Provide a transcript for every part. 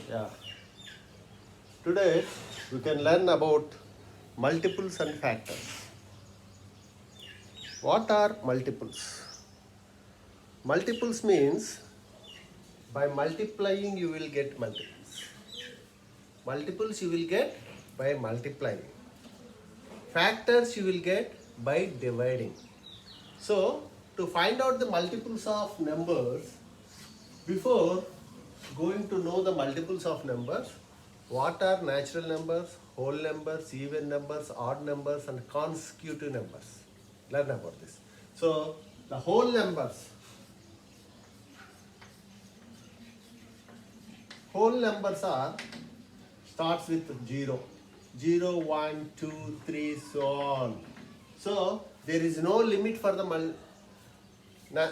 Yeah. Today we can learn about multiples and factors. What are multiples? Multiples means by multiplying you will get multiples. Multiples you will get by multiplying. Factors you will get by dividing. So to find out the multiples of numbers, before going to know the multiples of numbers, what are natural numbers, whole numbers, even numbers, odd numbers and consecutive numbers? Learn about this. So the whole numbers are starts with 0, 0, 1, 2, 3, so on. So there is no limit for the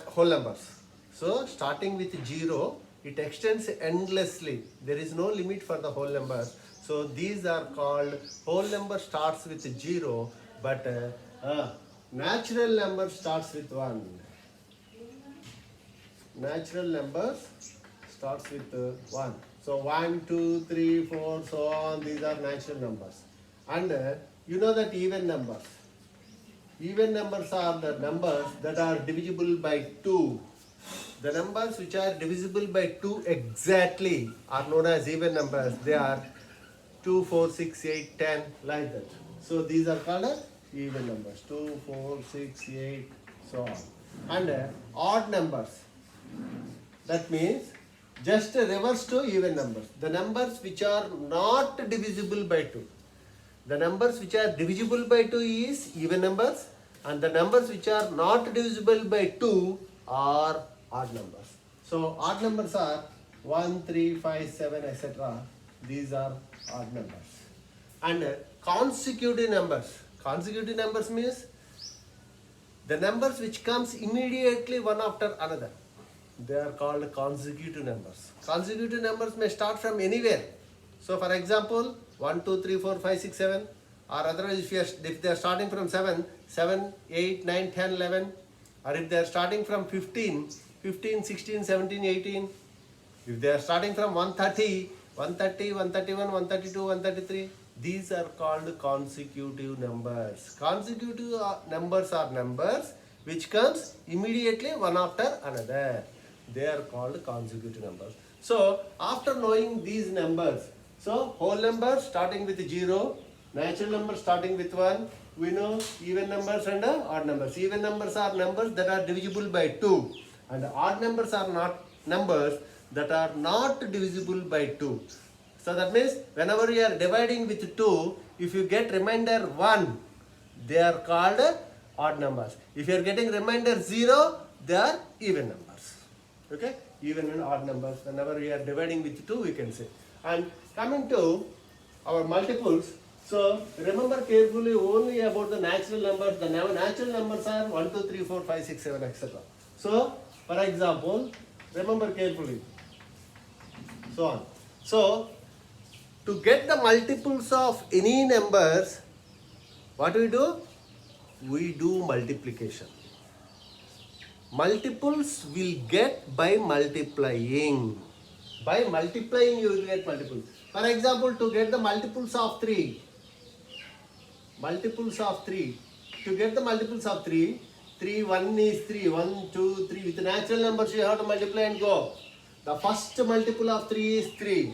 whole numbers. So starting with 0, it extends endlessly. There is no limit for the whole numbers. So these are called whole number starts with 0, but natural number starts with 1. Natural numbers starts with 1. So 1, 2, 3, 4, so on. These are natural numbers. And you know that even numbers. Even numbers are the numbers that are divisible by 2. The numbers which are divisible by 2 exactly are known as even numbers. They are 2, 4, 6, 8, 10, like that. So these are called even numbers. 2, 4, 6, 8, so on. And odd numbers. That means just reverse to even numbers. The numbers which are not divisible by 2. The numbers which are divisible by 2 is even numbers, and the numbers which are not divisible by 2 are odd numbers. So odd numbers are 1, 3, 5, 7, etc. These are odd numbers. And consecutive numbers. Consecutive numbers means the numbers which comes immediately one after another. They are called consecutive numbers. Consecutive numbers may start from anywhere. So for example, 1, 2, 3, 4, 5, 6, 7, or otherwise if they are starting from 7, 7, 8, 9, 10, 11, or if they are starting from 15, 15, 16, 17, 18, if they are starting from 130, 130, 131, 132, 133, these are called consecutive numbers. Consecutive numbers are numbers which comes immediately one after another. They are called consecutive numbers. So after knowing these numbers, so whole numbers starting with 0, natural numbers starting with 1, we know even numbers and odd numbers. Even numbers are numbers that are divisible by 2, and odd numbers are not numbers that are not divisible by 2. So that means whenever you are dividing with 2, if you get remainder 1, they are called odd numbers. If you are getting remainder 0, they are even numbers. Okay, even and odd numbers. Whenever we are dividing with 2, we can say. And coming to our multiples, so remember carefully only about the natural numbers. The natural numbers are 1, 2, 3, 4, 5, 6, 7, etc. So, for example, remember carefully. So on. So, to get the multiples of any numbers, what do? We do multiplication. Multiples will get by multiplying. By multiplying you will get multiples. For example, to get the multiples of 3. Multiples of 3. To get the multiples of 3, 3, 1 is 3. 1, 2, 3. With natural numbers you have to multiply and go. The first multiple of 3 is 3.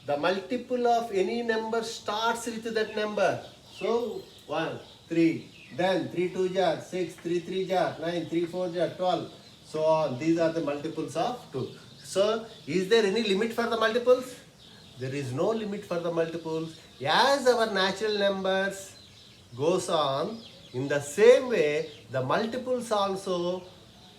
The multiple of any number starts with that number. So 1, 3. Then 3 2 jar, 6, 3 3 jar, 9, 3 4 jar, 12. So on. These are the multiples of 2. So is there any limit for the multiples? There is no limit for the multiples. As our natural numbers goes on, in the same way the multiples also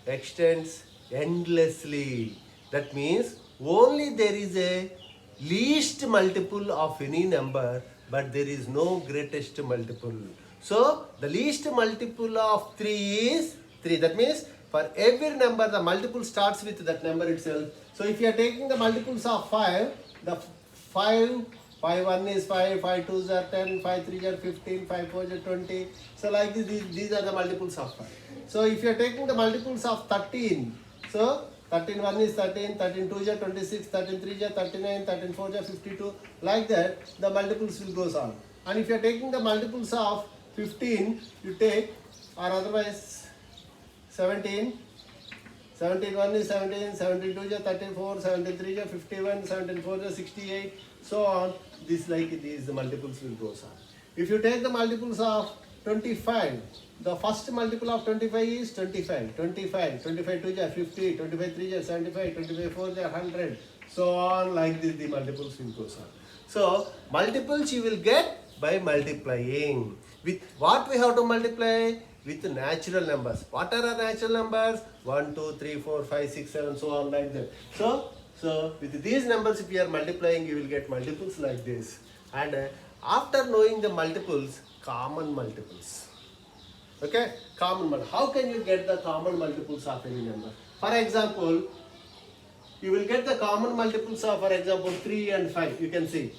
extends endlessly. That means only there is a least multiple of any number, but there is no greatest multiple. So the least multiple of 3 is 3. That means for every number the multiple starts with that number itself. So if you are taking the multiples of 5, the 5 1 is 5, 5 2 are 10, 5 3 are 15, 5 4 are 20. So like this, these are the multiples of 5. So if you are taking the multiples of 13, so 13 1 is 13, 13 2 is 26, 13 3 is 39, 13 4 is 52. Like that, the multiples will goes on. And if you are taking the multiples of 15, you take, or otherwise 17. 17 1 is 17, 17 2 is 34, 17 3 is 51, 17 4 is 68, so on. This like these the multiples will goes on. If you take the multiples of 25, the first multiple of 25 is 25, 25, 25 2 is 50, 25 3 is 75, 25 4 is 100, so on. Like this the multiples will goes on. So multiples you will get by multiplying. With what we have to multiply? With natural numbers. What are our natural numbers? 1, 2, 3, 4, 5, 6, 7, so on like that. So with these numbers, if you are multiplying, you will get multiples like this. And after knowing the multiples, common multiples. Okay? Common multiples. How can you get the common multiples of any number? For example, you will get the common multiples of, for example, 3 and 5. You can see.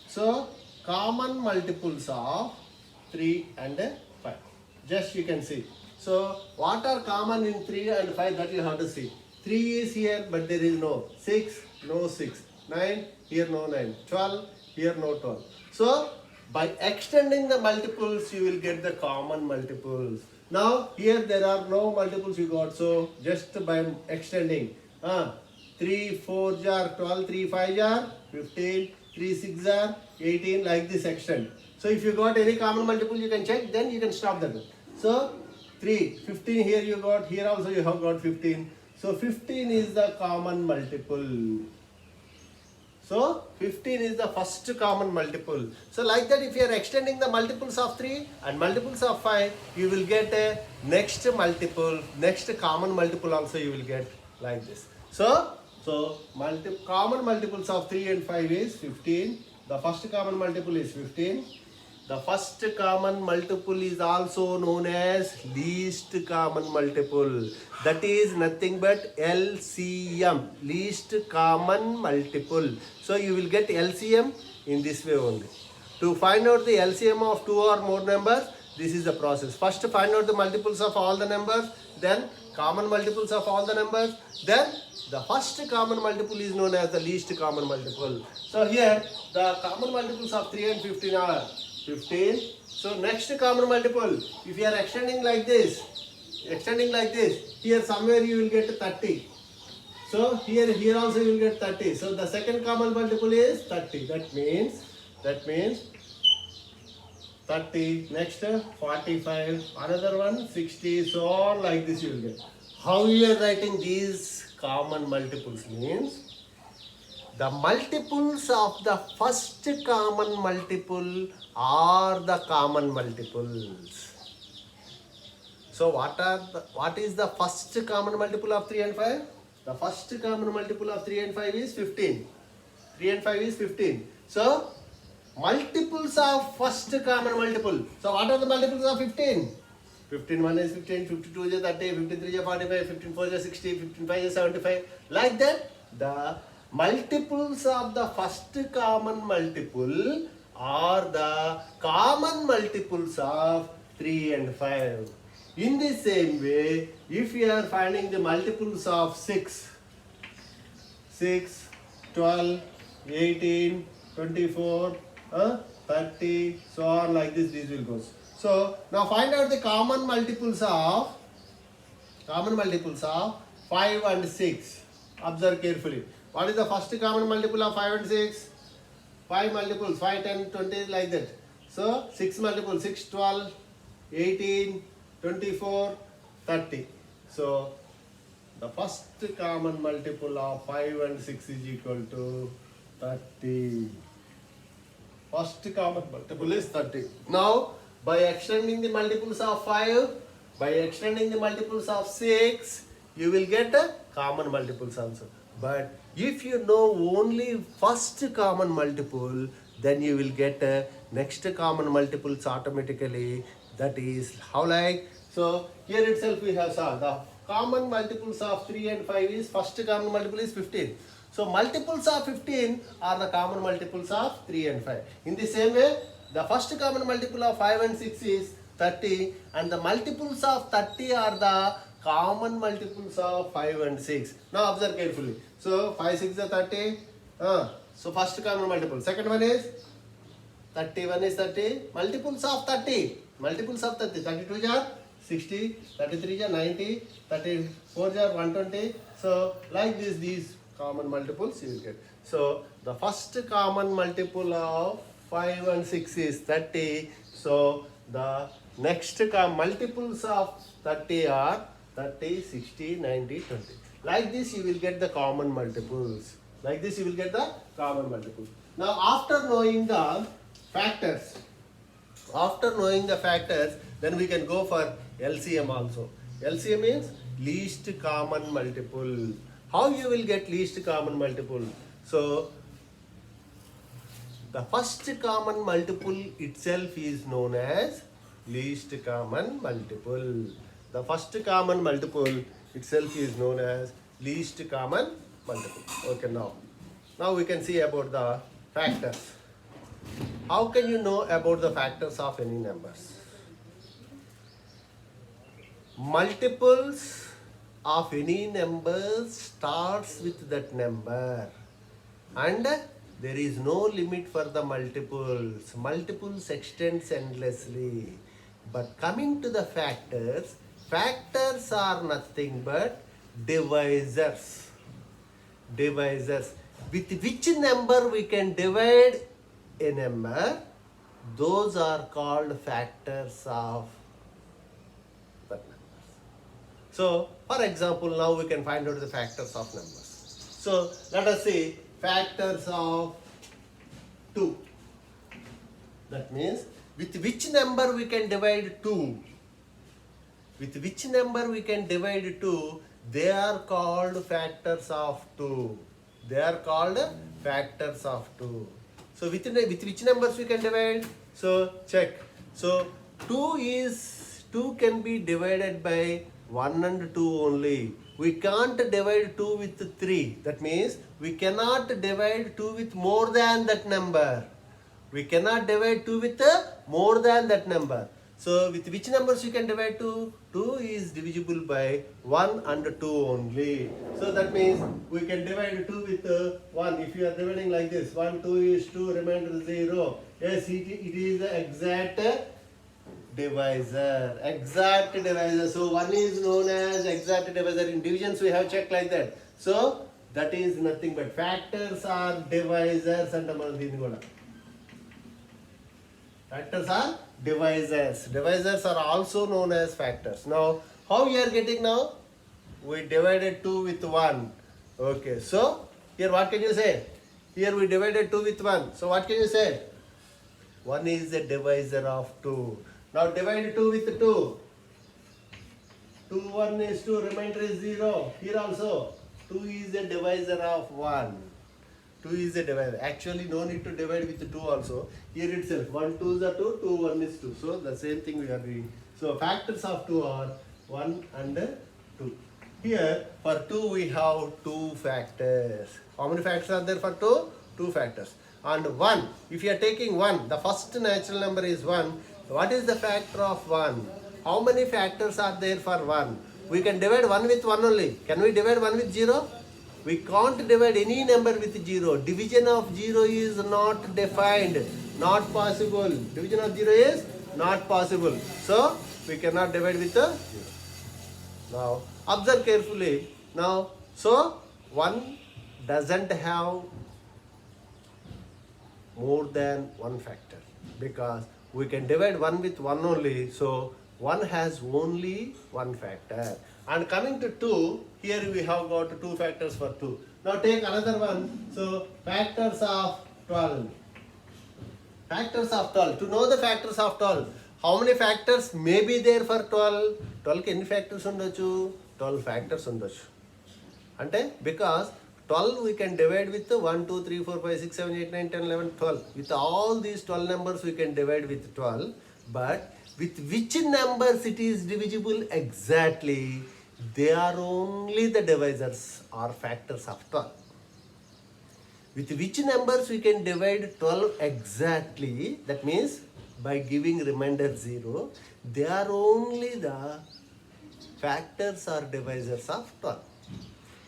So, common multiples of 3 and 5. Just you can see. So, what are common in 3 and 5, that you have to see. 3 is here, but there is no. 6, no 6. 9, here no 9. 12, here no 12. So, by extending the multiples, you will get the common multiples. Now, here there are no multiples you got. So, just by extending. 3 4 jar 12, 3 5 jar 15, 3 6 jar 18, like this extend. So, if you got any common multiple, you can check, then you can stop that. So, 3, 15 here you got, here also you have got 15. So, 15 is the common multiple. So, 15 is the first common multiple. So, like that, if you are extending the multiples of 3 and multiples of 5, you will get a next multiple, next common multiple also you will get like this. So common multiples of 3 and 5 is 15. The first common multiple is 15. The first common multiple is also known as least common multiple. That is nothing but LCM, least common multiple. So you will get LCM in this way only. To find out the LCM of two or more numbers, this is the process. First find out the multiples of all the numbers, then common multiples of all the numbers, then the first common multiple is known as the least common multiple. So here the common multiples of 3 and 15 are 15. So next common multiple, if you are extending like this, here somewhere you will get 30. So here also you will get 30. So the second common multiple is 30. That means 30, next 45, another one 60, so on, like this you will get. How you are writing these common multiples means the multiples of the first common multiple are the common multiples. So what is the first common multiple of 3 and 5? The first common multiple of 3 and 5 is 15. 3 and 5 is 15. So multiples of first common multiple. So what are the multiples of 15? 15 1 is 15, 52 is 30, 53 is 45, 15 4 is 60, 15 5 is 75. Like that, the multiples of the first common multiple are the common multiples of 3 and 5. In the same way, if you are finding the multiples of 6, 12, 18, 24, 30, so on, like this, these will go. So now find out the common multiples of 5 and 6. Observe carefully. What is the first common multiple of 5 and 6? 5 multiples, 5, 10, 20, like that. So 6 multiples, 6, 12, 18, 24, 30. So the first common multiple of 5 and 6 is equal to 30. First common multiple is 30. Now, by extending the multiples of 5, by extending the multiples of 6, you will get a common multiples also. But if you know only first common multiple, then you will get a next common multiples automatically. That is how like, so here itself we have saw the common multiples of 3 and 5 is first common multiple is 15. So multiples of 15 are the common multiples of 3 and 5. In the same way, the first common multiple of 5 and 6 is 30, and the multiples of 30 are the common multiples of 5 and 6. Now observe carefully. So 5 6 is 30. So first common multiple. Second one is 31 is 30. Multiples of 30. Multiples of 30. 32 are 60. 33 are 90. 34 are 120. So like this, these common multiples you will get. So the first common multiple of 5 and 6 is 30. So the next multiples of 30 are 30, 60, 90, 20. Like this you will get the common multiples. Like this you will get the common multiples. Now after knowing the factors, then we can go for LCM also. LCM means least common multiple. How you will get least common multiple? So the first common multiple itself is known as least common multiple. The first common multiple itself is known as least common multiple. Okay, now we can see about the factors. How can you know about the factors of any numbers? Multiples of any number starts with that number, and there is no limit for the multiples. Multiples extends endlessly. But coming to the factors, factors are nothing but divisors. Divisors. With which number we can divide a number, those are called factors of that number. So, for example, now we can find out the factors of numbers. So, let us see factors of 2. That means, with which number we can divide 2? With which number we can divide 2? They are called factors of 2. They are called factors of 2. So with which numbers we can divide? So check. So 2 can be divided by 1 and 2 only. We can't divide 2 with 3. That means we cannot divide 2 with more than that number. We cannot divide 2 with more than that number. So with which numbers you can divide 2? 2 is divisible by 1 and 2 only. So that means we can divide 2 with 1. If you are dividing like this, 1, 2 is 2, remainder 0. Yes, it is the exact divisor. Exact divisor. So 1 is known as exact divisor. In divisions we have checked like that. So that is nothing but factors are divisors and factors are divisors. Divisors are also known as factors. Now, how you are getting now? We divided 2 with 1. Okay, so here what can you say? Here we divided 2 with 1. So what can you say? 1 is a divisor of 2. Now divide 2 with 2. 2, 1 is 2, remainder is 0. Here also, 2 is a divisor of 1. 2 is a divisor. Actually, no need to divide with 2 also. Here itself, 1, 2 is 2, 2, 1 is 2. So, the same thing we are doing. So, factors of 2 are 1 and 2. Here, for 2, we have 2 factors. How many factors are there for 2? 2 factors. And 1, if you are taking 1, the first natural number is 1. What is the factor of 1? How many factors are there for 1? We can divide 1 with 1 only. Can we divide 1 with 0? We can't divide any number with 0. Division of 0 is not defined. Not possible. Division of 0 is not possible. So, we cannot divide with 0. Now, observe carefully. Now, so 1 doesn't have more than one factor because we can divide 1 with 1 only. So, 1 has only one factor. And coming to 2, here we have got 2 factors for 2. Now take another one. So factors of 12. Factors of 12. To know the factors of 12, how many factors may be there for 12? 12 ki enni factors undochu? 12 factors undochu. Ante because 12 we can divide with 1, 2, 3, 4, 5, 6, 7, 8, 9, 10, 11, 12. With all these 12 numbers we can divide with 12. But with which numbers it is divisible exactly? They are only the divisors or factors of 12. With which numbers we can divide 12 exactly? That means by giving remainder 0, they are only the factors or divisors of 12.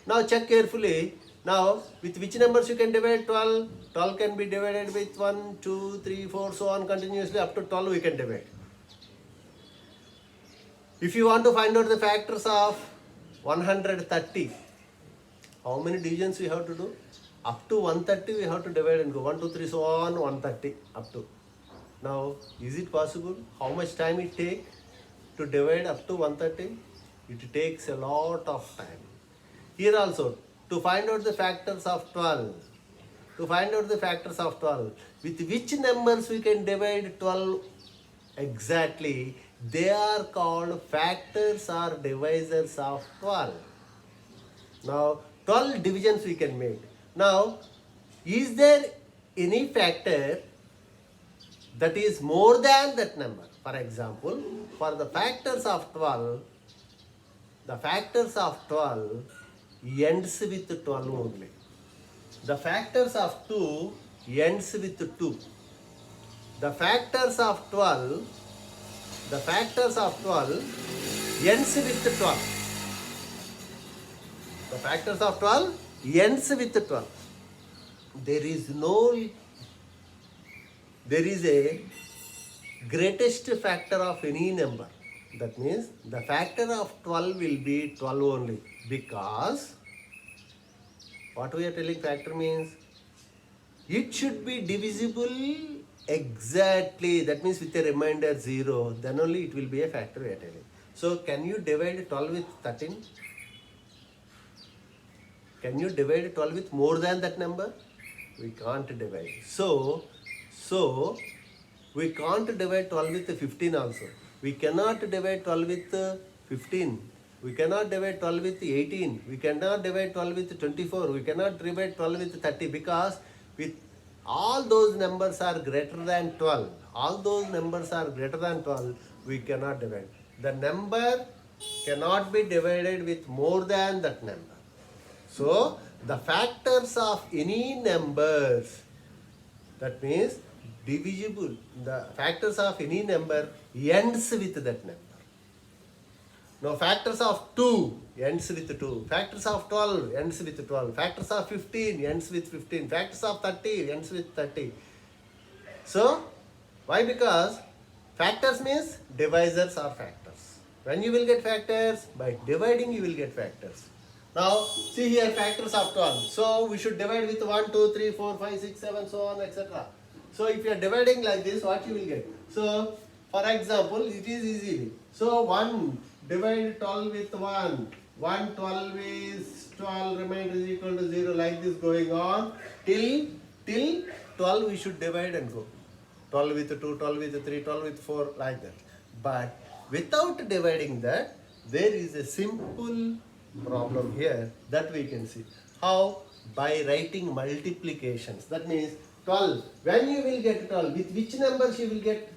Now check carefully. Now with which numbers you can divide 12? 12 can be divided with 1, 2, 3, 4, so on continuously up to 12 we can divide. If you want to find out the factors of 130, how many divisions we have to do? Up to 130 we have to divide and go 1, 2, 3, so on 130 up to. Now is it possible? How much time it take to divide up to 130? It takes a lot of time. Here also, to find out the factors of 12, with which numbers we can divide 12 exactly, they are called factors or divisors of 12. Now, 12 divisions we can make. Now, is there any factor that is more than that number? For example, for the factors of 12, ends with 12 only. The factors of 2 ends with 2. The factors of 12 ends with 12. The factors of 12 ends with 12. There is a greatest factor of any number. That means the factor of 12 will be 12 only, because what we are telling factor means it should be divisible exactly. That means with a remainder 0, then only it will be a factor we are telling. So can you divide 12 with 13? Can you divide 12 with more than that number? We can't divide. So we can't divide 12 with 15 also. We cannot divide 12 with 15. We cannot divide 12 with 18. We cannot divide 12 with 24. We cannot divide 12 with 30, because with all those numbers are greater than 12. All those numbers are greater than 12. We cannot divide. The number cannot be divided with more than that number. So the factors of any numbers, that means divisible, the factors of any number ends with that number. Now factors of 2 ends with 2. Factors of 12 ends with 12. Factors of 15 ends with 15. Factors of 30 ends with 30. So why? Because factors means divisors are factors. When you will get factors? By dividing you will get factors. Now see here, factors of 12. So we should divide with 1, 2, 3, 4, 5, 6, 7, so on, etc. So if you are dividing like this, what you will get? So for example, it is easily. So 1 divide 12 with 1. 1, 12 is 12, remainder is equal to 0, like this going on till 12 we should divide and go. 12 with 2, 12 with 3, 12 with 4, like that. But without dividing that, there is a simple problem here that we can see. How? By writing multiplications. That means 12. When you will get 12, with which numbers you will get?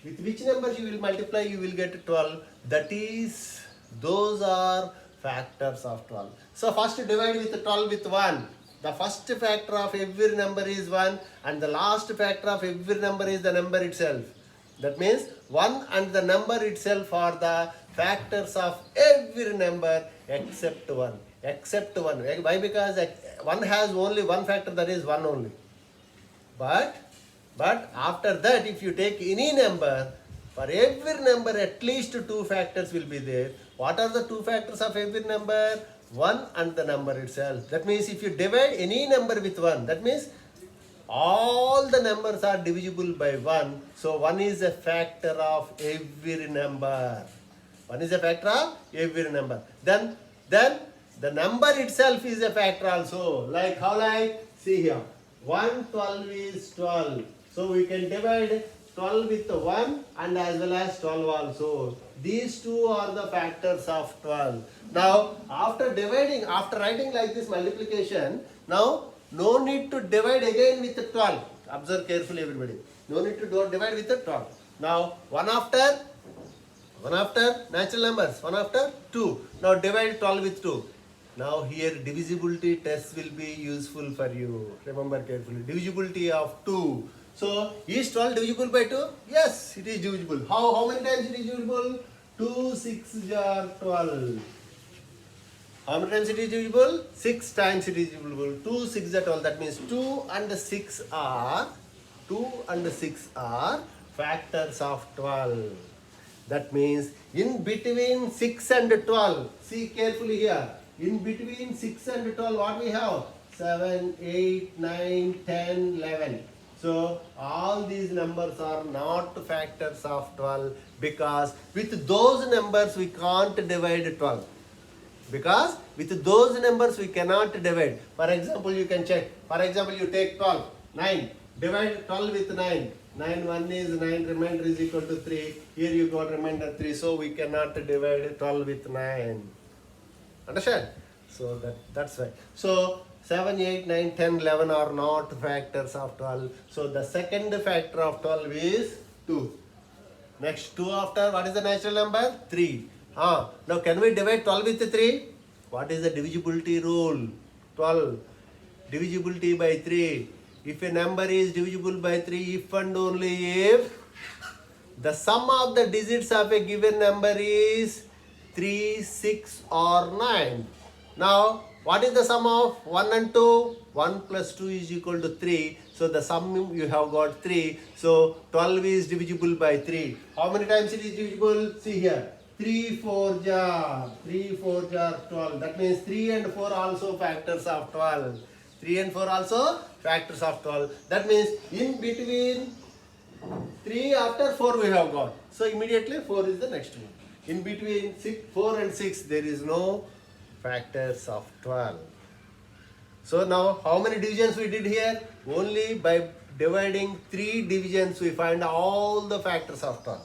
With which numbers you will multiply, you will get 12. That is, those are factors of 12. So first divide with 12 with 1. The first factor of every number is 1, and the last factor of every number is the number itself. That means 1 and the number itself are the factors of every number except 1. Except 1. Why? Because 1 has only one factor, that is 1 only. But after that, if you take any number, for every number at least 2 factors will be there. What are the 2 factors of every number? 1 and the number itself. That means if you divide any number with 1, that means all the numbers are divisible by 1. So 1 is a factor of every number. 1 is a factor of every number. Then the number itself is a factor also. Like how? Like, see here. 1, 12 is 12. So we can divide 12 with 1 and as well as 12 also. These two are the factors of 12. Now after writing like this multiplication, now no need to divide again with 12. Observe carefully everybody. No need to divide with 12. Now one after natural numbers, 1 after 2. Now divide 12 with 2. Now here divisibility test will be useful for you. Remember carefully. Divisibility of 2. So is 12 divisible by 2? Yes, it is divisible. How many times it is divisible? 2 6 are 12. How many times it is divisible? 6 times it is divisible. 2 6 are 12. That means 2 and 6 are factors of 12. That means in between 6 and 12. See carefully here. In between 6 and 12, what we have? 7, 8, 9, 10, 11. So all these numbers are not factors of 12 because with those numbers we can't divide 12. Because with those numbers we cannot divide. For example, you can check. For example, you take 12, 9. Divide 12 with 9. 9 1 is 9, remainder is equal to 3. Here you got remainder 3. So we cannot divide 12 with 9. Understand? So that's why. So 7, 8, 9, 10, 11 are not factors of 12. So the second factor of 12 is 2. Next 2 after, what is the natural number? 3. Now can we divide 12 with 3? What is the divisibility rule? 12. Divisibility by 3. If a number is divisible by 3, if and only if the sum of the digits of a given number is 3, 6 or 9. Now, what is the sum of 1 and 2? 1 plus 2 is equal to 3. So, the sum you have got 3. So, 12 is divisible by 3. How many times it is divisible? See here. 3 4 jar. 3 4 jar 12. That means 3 and 4 also factors of 12. 3 and 4 also factors of 12. That means in between 3 after 4 we have got. So, immediately 4 is the next one. In between 4 and 6 there is no factors of 12. So now how many divisions we did here? Only by dividing 3 divisions we find all the factors of 12.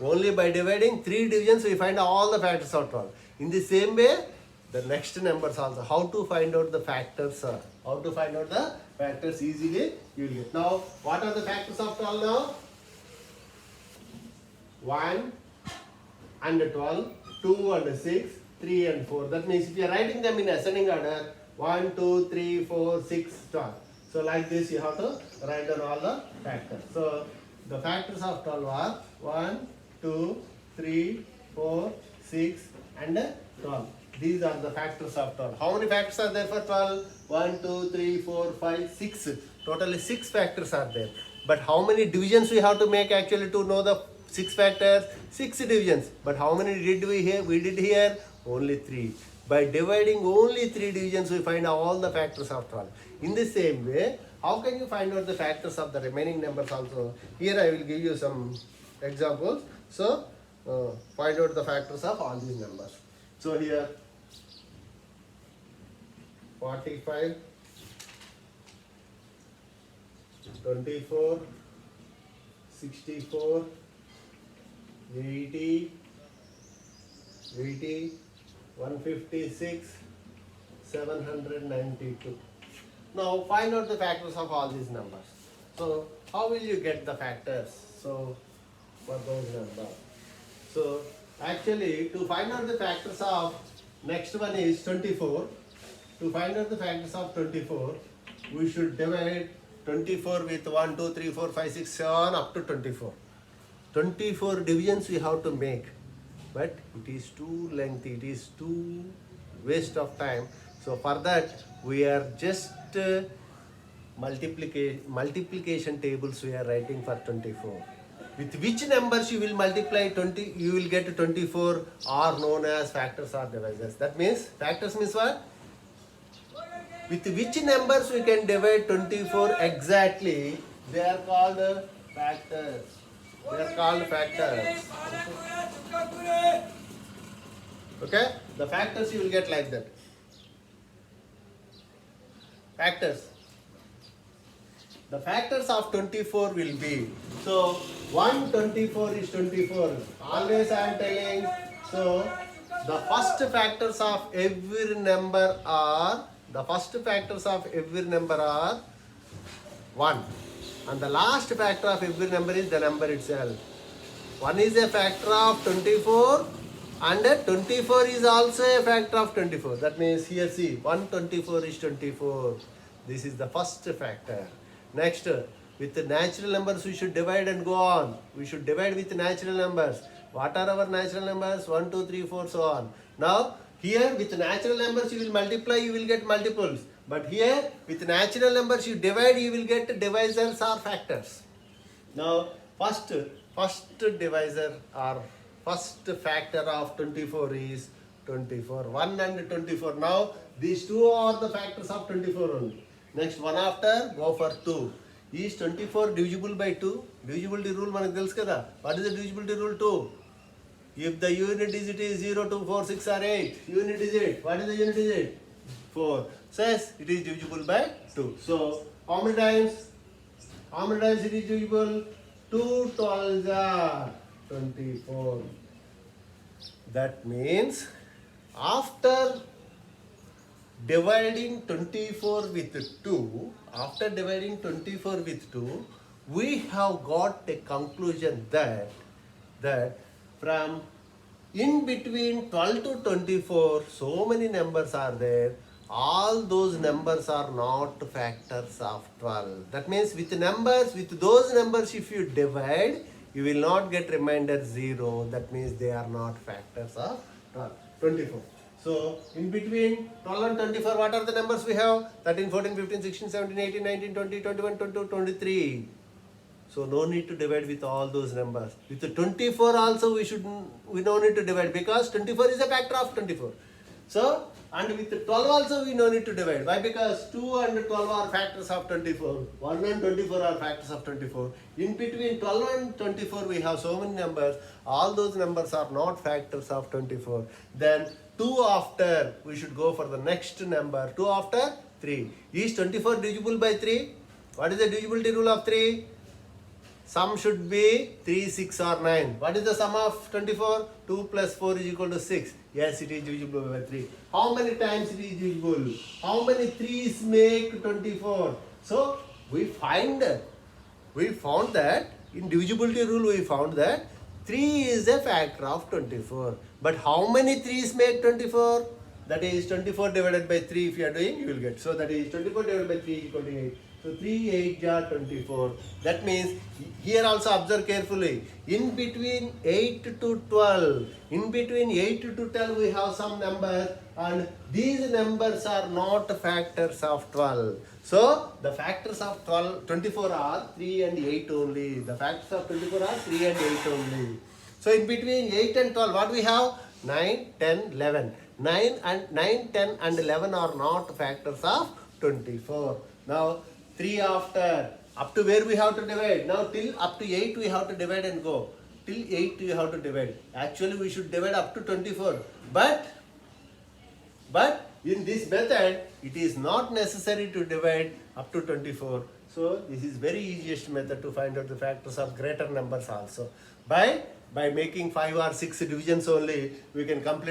Only by dividing 3 divisions we find all the factors of 12. In the same way, the next numbers also. How to find out the factors? How to find out the factors easily you will get. Now what are the factors of 12 now? 1 and 12, 2 and 6, 3 and 4. That means if you are writing them in ascending order, 1, 2, 3, 4, 6, 12. So like this you have to write down all the factors. So the factors of 12 are 1, 2, 3, 4, 6 and 12. These are the factors of 12. How many factors are there for 12? 1, 2, 3, 4, 5, 6. Totally 6 factors are there. But how many divisions we have to make actually to know the 6 factors? 6 divisions. But how many did we here? We did here only 3. By dividing only 3 divisions, we find all the factors of 12. In the same way, how can you find out the factors of the remaining numbers also? Here I will give you some examples. So, find out the factors of all these numbers. So here, 45, 24, 64, 80, 156, 792. Now find out the factors of all these numbers. So how will you get the factors? So for those numbers. So actually to find out the factors of next one is 24. To find out the factors of 24, we should divide 24 with 1, 2, 3, 4, 5, 6, 7 up to 24. 24 divisions we have to make, but it is too lengthy, it is too waste of time. So for that we are just multiplication tables we are writing for 24. With which numbers you will multiply 20, you will get 24 are known as factors or divisors. That means factors means what? With which numbers we can divide 24 exactly, they are called factors. They are called factors. Okay? The factors you will get like that. Factors. The factors of 24 will be, so 124 is 24. Always I am telling, so the first factors of every number are, 1. And the last factor of every number is the number itself. 1 is a factor of 24 and 24 is also a factor of 24. That means here see 124 is 24. This is the first factor. Next, with the natural numbers we should divide and go on. We should divide with natural numbers. What are our natural numbers? 1, 2, 3, 4, so on. Now, here with natural numbers you will multiply, you will get multiples. But here with natural numbers you divide, you will get divisors or factors. Now, first divisor or first factor of 24 is 24. 1 and 24. Now, these two are the factors of 24 only. Next, one after, go for 2. Is 24 divisible by 2? Divisibility rule manaku telusu kada. What is the divisibility rule? 2. If the unit digit is 0, 2, 4, 6 or 8, unit digit, what is the unit digit? 4. Says it is divisible by 2. So, how many times? How many times it is divisible? 2 12s are 24. That means after dividing 24 with 2, we have got a conclusion that from in between 12 to 24, so many numbers are there. All those numbers are not factors of 12. That means with those numbers, if you divide, you will not get remainder 0. That means they are not factors of 24. So, in between 12 and 24, what are the numbers we have? 13, 14, 15, 16, 17, 18, 19, 20, 21, 22, 23. So, no need to divide with all those numbers. With the 24 also, we don't need to divide because 24 is a factor of 24. So, and with the 12 also, we no need to divide. Why? Because 2 and 12 are factors of 24. 1 and 24 are factors of 24. In between 12 and 24, we have so many numbers. All those numbers are not factors of 24. Then 2 after, we should go for the next number. 2 after 3. Is 24 divisible by 3? What is the divisibility rule of 3? Sum should be 3, 6 or 9. What is the sum of 24? 2 plus 4 is equal to 6. Yes, it is divisible by 3. How many times it is divisible? How many 3's make 24? So, we found that in divisibility rule we found that 3 is a factor of 24. But how many 3's make 24? That is 24 divided by 3 if you are doing, you will get. So, that is 24 divided by 3 is equal to 8. So 3 8 are 24. That means here also observe carefully. In between 8 to 12, we have some numbers and these numbers are not factors of 12. So the factors of 24 are 3 and 8 only. The factors of 24 are 3 and 8 only. So in between 8 and 12, what we have? 9, 10, 11. 9, 10 and 11 are not factors of 24. Now 3 after, up to where we have to divide? Now till up to 8 we have to divide and go. Till 8 we have to divide. Actually we should divide up to 24. But in this method, it is not necessary to divide up to 24. So this is very easiest method to find out the factors of greater numbers also. By making 5 or 6 divisions only, we can find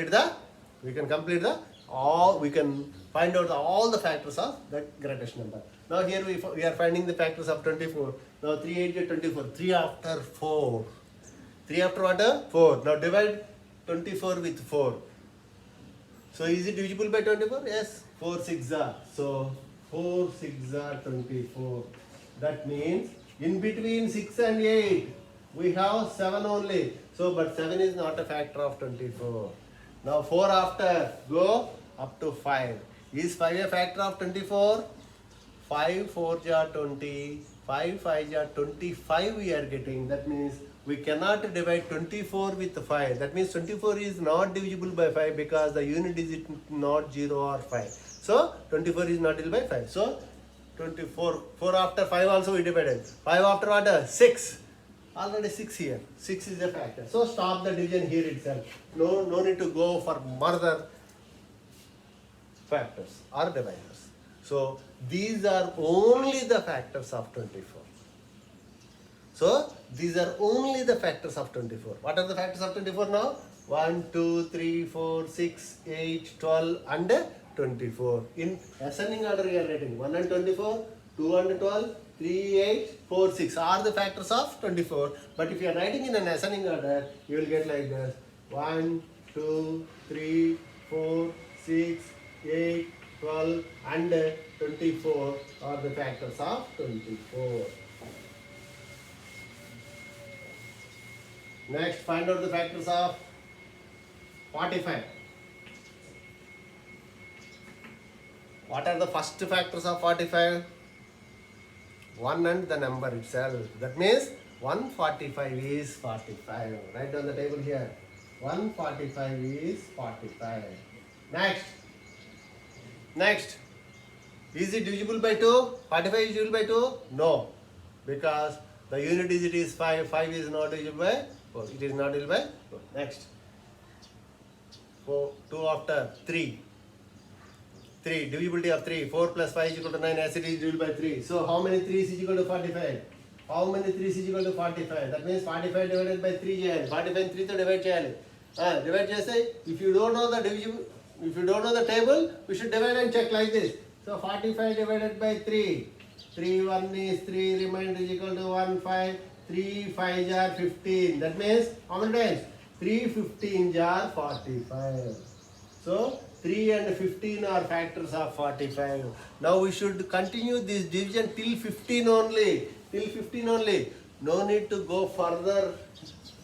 out all the factors of the greatest number. Now here we are finding the factors of 24. Now 3 8 is 24. 3 after 4. 3 after what? 4. Now divide 24 with 4. So is it divisible by 24? Yes. 4 6 are. So 4 6 are 24. That means in between 6 and 8 we have 7 only. So but 7 is not a factor of 24. Now 4 after, go up to 5. Is 5 a factor of 24? 5 4 are 20, 5 5 are 25 we are getting. That means we cannot divide 24 with 5. That means 24 is not divisible by 5 because the unit is not 0 or 5. So 24 is not divisible by 5. So 24, 4 after 5 also we divided. 5 after what? 6. Already 6 here. 6 is a factor. So stop the division here itself. No need to go for further factors or divisors. So these are only the factors of 24. So these are only the factors of 24. What are the factors of 24 now? 1, 2, 3, 4, 6, 8, 12 and 24. In ascending order we are writing 1 and 24, 2 and 12, 3, 8, 4, 6 are the factors of 24. But if you are writing in an ascending order, you will get like this. 1, 2, 3, 4, 6, 8, 12 and 24 are the factors of 24. Next, find out the factors of 45. What are the first factors of 45? 1 and the number itself. That means 145 is 45. Write down the table here. 145 is 45. Next. Next. Is it divisible by 2? 45 is divisible by 2? No. Because the unit digit is 5. 5 is not divisible by 4. It is not divisible by 4. Next. 4, 2 after 3. 3. Divisibility of 3. 4 plus 5 is equal to 9 as it is divisible by 3. So how many 3 is equal to 45? How many 3 is equal to 45? That means 45 divided by 3 చేయాలి. 45 3 తో divide చేయాలి. Divide చేస్తే if you don't know the division, if you don't know the table, we should divide and check like this. So 45 divided by 3. 3 1 is 3, remainder is equal to 1 5. 3 5 are 15. That means how many times? 3 15 are 45. So 3 and 15 are factors of 45. Now we should continue this division till 15 only. Till 15 only. No need to go further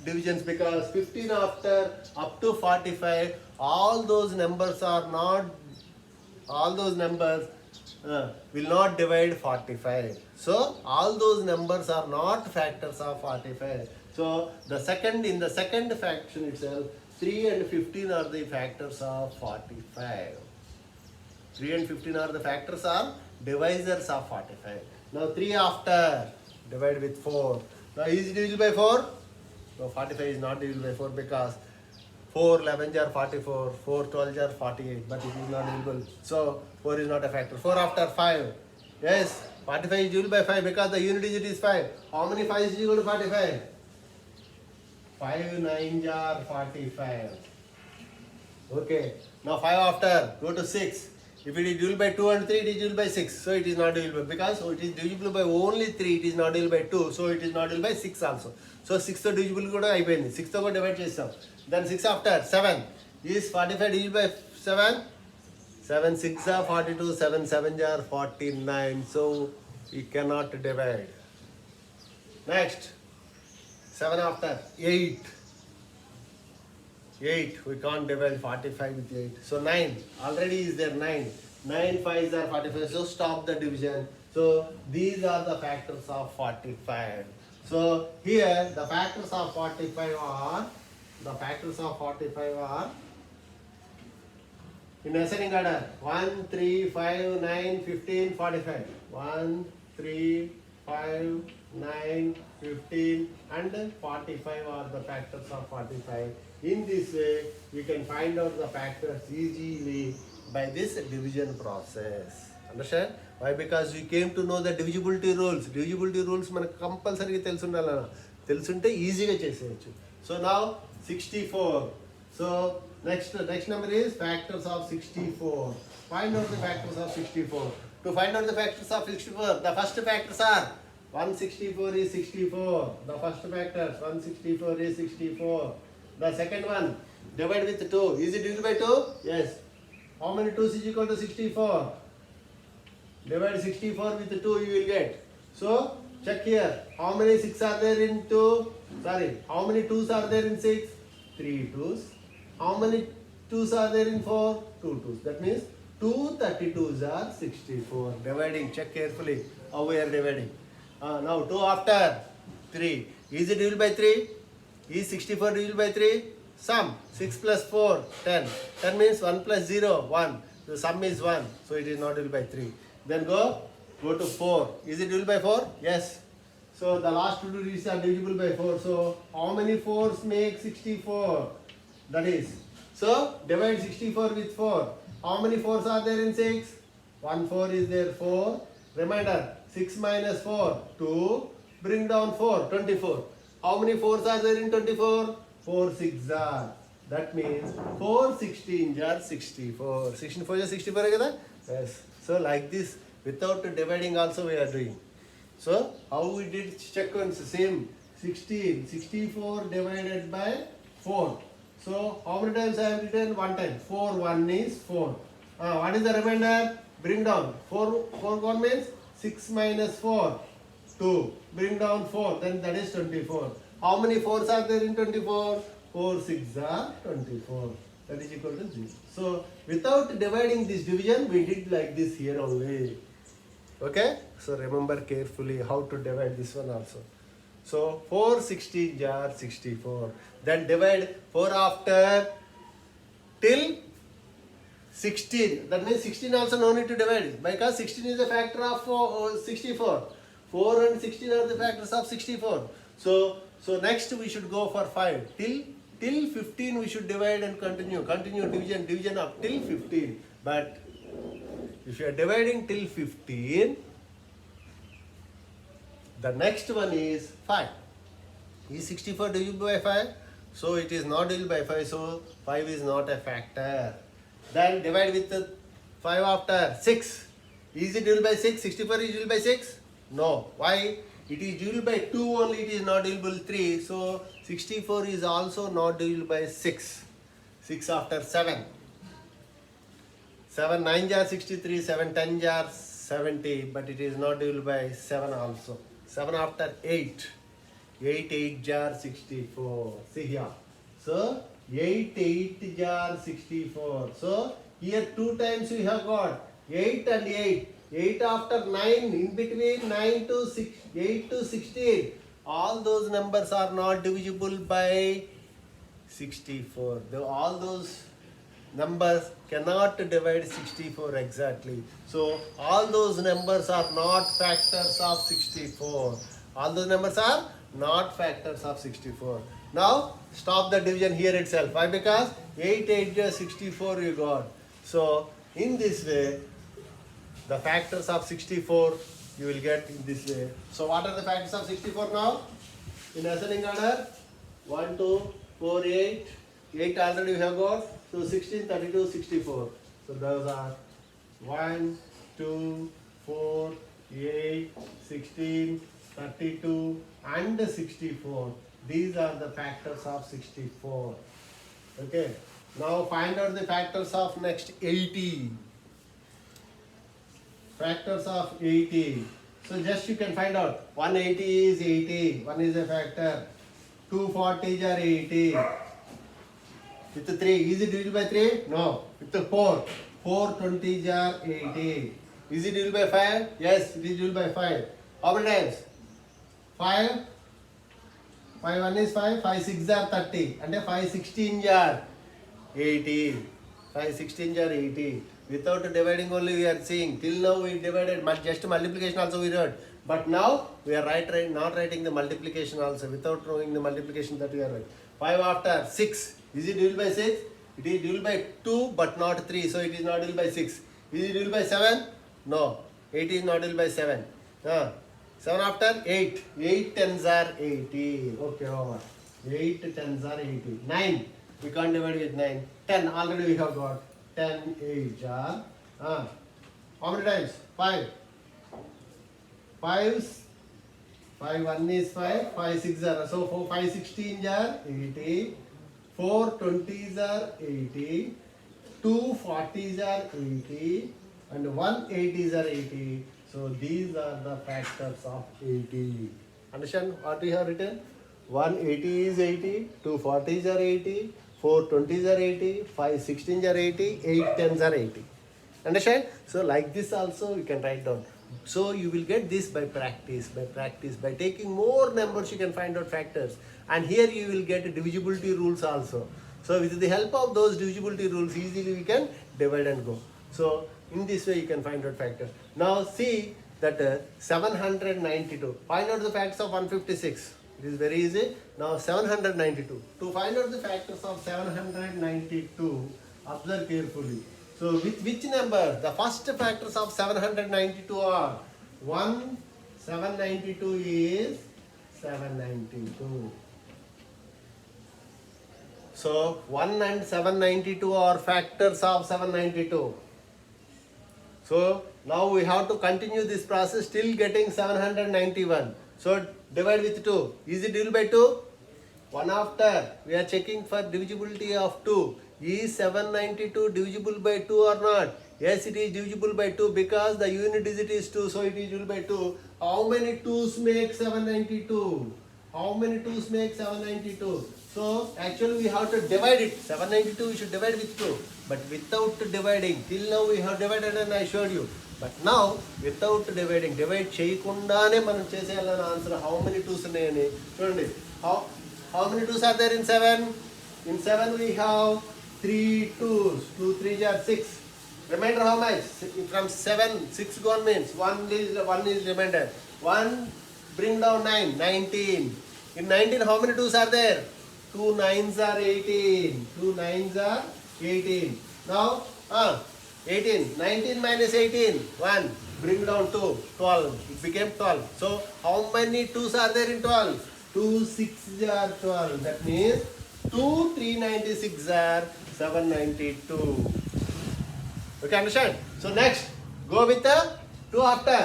divisions because 15 after up to 45, all those numbers will not divide 45. So all those numbers are not factors of 45. So in the second fraction itself, 3 and 15 are the factors of 45. 3 and 15 are the factors of divisors of 45. Now 3 after, divide with 4. Now is it divisible by 4? No, 45 is not divisible by 4 because 4 11 are 44, 4 12 are 48, but it is not divisible. So 4 is not a factor. 4 after 5. Yes, 45 is divisible by 5 because the unit digit is 5. How many 5 is equal to 45? 5 9 are 45. Okay. Now 5 after, go to 6. If it is divisible by 2 and 3, it is divisible by 6. So it is not divisible because it is divisible by only 3. It is not divisible by 2. So it is not divisible by 6 also. So 6 to divisible kuda అయిపోయింది. 6 తో కూడా divide చేస్తాం. Then 6 after 7. Is 45 divisible by 7? 7 6 are 42. 7 7 are 49. So we cannot divide. Next. 7 after 8. 8. We can't divide 45 with 8. So 9. Already is there 9. 9 5s are 45. So stop the division. So these are the factors of 45. So here the factors of 45 are in ascending order 1 3 5 9 15 45. 1 3 5 9 15 and 45 are the factors of 45. In this way we can find out the factors easily by this division process. Understand? Why? Because we came to know the divisibility rules. Divisibility rules మనకు కంపల్సరీగా తెలుసుండాలన్న. తెలుసుంటే ఈజీగా చేసేయచ్చు. So now 64. So next number is factors of 64. Find out the factors of 64. To find out the factors of 64, the first factors are 164 is 64. The first factor 164 is 64. The second one, divide with 2. Is it divisible by 2? Yes. How many 2's is equal to 64? Divide 64 with 2 you will get. So check here. How many 6 are there in 2? Sorry. How many 2's are there in 6? 3 2's. How many 2's are there in 4? 2 2's. That means 2 32's are 64. Dividing. Check carefully how we are dividing. Now 2 after 3. Is it divisible by 3? Is 64 divisible by 3? Sum. 6 plus 4, 10. 10 means 1 plus 0, 1. The sum is 1. So it is not divisible by 3. Then go to 4. Is it divisible by 4? Yes. So the last two digits are divisible by 4. So how many 4's make 64? That is. So divide 64 with 4. How many 4's are there in 6? 1 4 is there, 4. Remainder 6 minus 4, 2. Bring down 4, 24. How many 4's are there in 24? 4 6 are. That means 4 16 are 64. 64 is 64 kada? Yes. So like this, without dividing also we are doing. So how we did check on same 64 divided by 4. So how many times I have written? 1 time. 4 1 is 4. What is the remainder? Bring down. 4 1 means 6 minus 4, 2. Bring down 4, then that is 24. How many 4s are there in 24? 4 6 are 24. That is equal to 0. So without dividing this division, we did like this here only. Okay? So remember carefully how to divide this one also. So 4 16 are 64. Then divide 4 after till 16. That means 16 also no need to divide because 16 is a factor of 64. 4 and 16 are the factors of 64. So next we should go for 5. Till 15 we should divide and continue. Continue division up till 15. But if you are dividing till 15, the next one is 5. Is 64 divisible by 5? So it is not divisible by 5. So 5 is not a factor. Then divide with the 5 after 6. Is it divisible by 6? 64 is divisible by 6? No. Why? It is divisible by 2 only, it is not divisible by 3. So 64 is also not divisible by 6. 6 after 7. 7 9 jar 63, 7 10 jar 70, but it is not divisible by 7 also. 7 after 8. 8 8 jar 64. See here. So 8 8 jar 64. So here 2 times we have got 8 and 8. 8 after 9, in between 9 to 6, 8 to 16. All those numbers are not divisible by 64. All those numbers cannot divide 64 exactly. So all those numbers are not factors of 64. All those numbers are not factors of 64. Now stop the division here itself. Why? Because 8 8 is 64 you got. So in this way, the factors of 64 you will get in this way. So what are the factors of 64 now? In ascending order, 1, 2, 4, 8. 8 already we have got. So 16, 32, 64. So those are 1, 2, 4, 8, 16, 32 and 64. These are the factors of 64. Okay. Now find out the factors of next 80. Factors of 80. So just you can find out. 180 is 80. 1 is a factor. 240 are 80. With the 3. Is it divisible by 3? No. With the 4. 420 are 80. Is it divisible by 5? Yes, it is divisible by 5. How many times? 5. 5 1 is 5. 5 6 are 30. And 5 16 are 80. 5 16 are 80. Without dividing only we are seeing. Till now we divided just multiplication also we wrote. But now we are not writing the multiplication also. Without knowing the multiplication that we are writing. 5 after 6. Is it divisible by 6? It is divisible by 2 but not 3. So it is not divisible by 6. Is it divisible by 7? No. 8 is not divisible by 7. 7 after 8. 8 tens are 80. Okay, over. 8 tens are 80. 9. We can't divide with 9. 10 already we have got. 10 8 are. How many times? 5. 5 1 is 5. 5 6 are. So 4 5 16 are 80. 4 20s are 80. 2 40s are 80. And 1 80s are 80. So these are the factors of 80. Understand what we have written? 180 is 80. 2 40s are 80. 4 20s are 80, 5 16s are 80, 8 10s are 80. Understand? So like this also we can write down. So you will get this by practice. By taking more numbers you can find out factors. And here you will get divisibility rules also. So with the help of those divisibility rules easily we can divide and go. So in this way you can find out factors. Now see that 792. Find out the factors of 156. It is very easy. Now 792. To find out the factors of 792, observe carefully. So with which number? The first factors of 792 are 1, 792 is 792. So 1 and 792 are factors of 792. So now we have to continue this process till getting 791. So divide with 2. Is it divisible by 2? 1 after. We are checking for divisibility of 2. Is 792 divisible by 2 or not? Yes, it is divisible by 2 because the unit digit is 2. So it is divisible by 2. How many 2's make 792? How many 2's make 792? So actually we have to divide it. 792 we should divide with 2. But without dividing, till now we have divided and I showed you. But now without dividing, divide చేయకుండానే మనం చేసేయాలని answer how many 2's ఉన్నాయని చూడండి. How many 2's are there in 7? In 7 we have 3 2's. 2 3's are 6. Remainder how much? From 7, 6 gone means 1 is remainder. 1 bring down 9, 19. In 19 how many 2's are there? 2 9's are 18. 2 9's are 18. Now 18. 19 minus 18. 1. Bring down 2. 12. It became 12. So how many 2's are there in 12? 2 6's are 12. That means 2 396 are 792. Okay, understand? So next, go with the 2 after.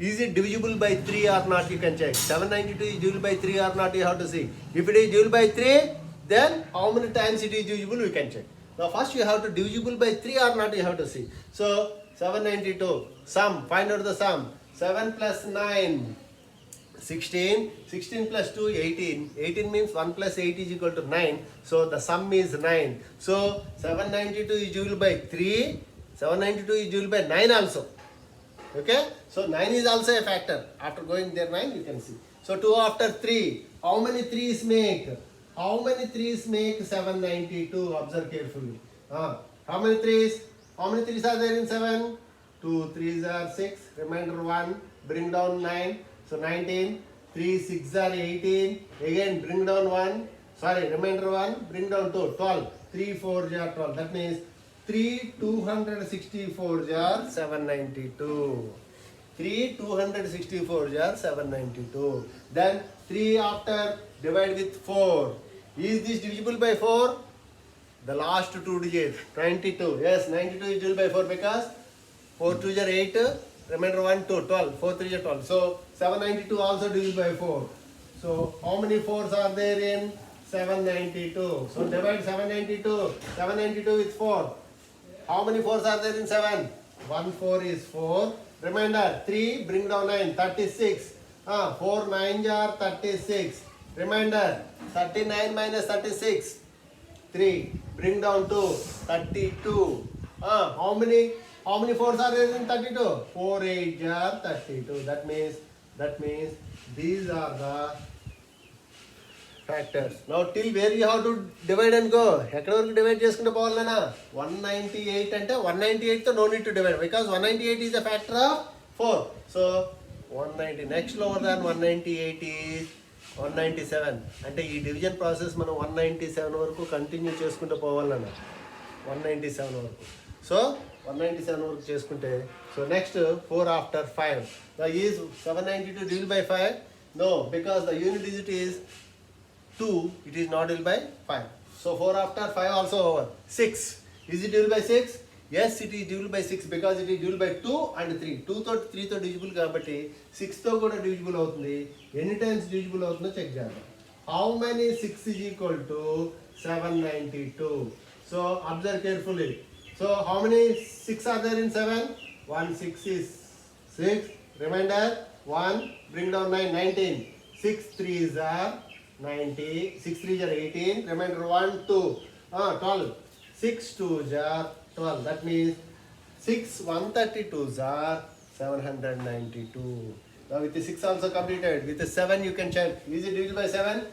Is it divisible by 3 or not? You can check. 792 is divisible by 3 or not? You have to see. If it is divisible by 3, then how many times it is divisible? We can check. Now first you have to divisible by 3 or not? You have to see. So 792 sum. Find out the sum. 7 plus 9. 16. 16 plus 2, 18. 18 means 1 plus 8 is equal to 9. So the sum is 9. So 792 is divisible by 3. 792 is divisible by 9 also. Okay? So 9 is also a factor. After going there 9 you can see. So 2 after 3. How many 3's make? How many 3's make 792? Observe carefully. How many 3's? How many 3's are there in 7? 2 3's are 6. Remainder 1. Bring down 9. So 19, 3 6 are 18, again bring down 1, sorry remainder 1, bring down 2, 12, 3 4 are 12, that means 3 264 are 792, 3 264 are 792, then 3 after divide with 4, is this divisible by 4? The last 2 digits, 92, yes 92 is divisible by 4 because 4 2 are 8, remainder 1 2, 12, 4 3 are 12, so 792 also divisible by 4. So how many 4's are there in 792? So divide 792. 792 with 4. How many 4's are there in 7? 1 4 is 4. Remainder 3. Bring down 9. 36. 4 9 are 36. Remainder 39 minus 36. 3. Bring down 2. 32. How many 4's are there in 32? 4 8 are 32. That means these are the factors. Now till where you have to divide and go? ఎక్కడ వరకు divide చేసుకుంటే పోవాలన్నా 198 అంటే 198 తో no need to divide because 198 is a factor of 4. So 190 next lower than 198 is 197. అంటే ఈ division process మనం 197 వరకు కంటిన్యూ చేసుకుంటూ పోవాలన్నా 197 వరకు. So 197 వరకు చేసుకుంటే so next 4 after 5. Now is 792 divided by 5? No, because the unit digit is 2, it is not divided by 5. So 4 after 5 also over. 6. Is it divisible by 6? Yes, it is divisible by 6 because it is divisible by 2 and 3. 2 తో 3 తో divisible కాబట్టి 6 తో కూడా divisible అవుతుంది. Eన్ని times divisible అవుతుందో check చేద్దాం. How many 6 is equal to 792? So observe carefully. So how many 6 are there in 7? 1 6 is 6. Remainder 1. Bring down 9. 19. 6 3's are 90. 6 3's are 18. Remainder 1 2. 12. 6 2's are 12. That means 6 132's are 792. Now with the 6 also completed. With the 7 you can check. Is it divisible by 7?